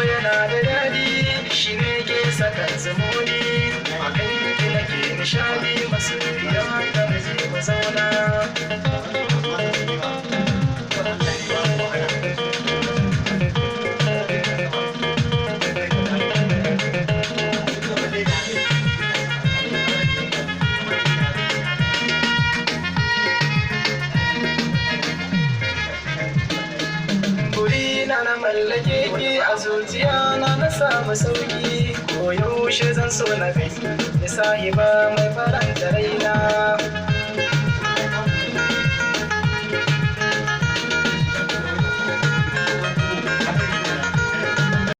yana da daɗi, shi ne ke saka zamoni. A kan yi nake nishadi, masoyiya haka da zai mu zauna. Na mallake ki a zuciya na samu sauki, ko yaushe zan so na kai ni sahiba mai faranta raina.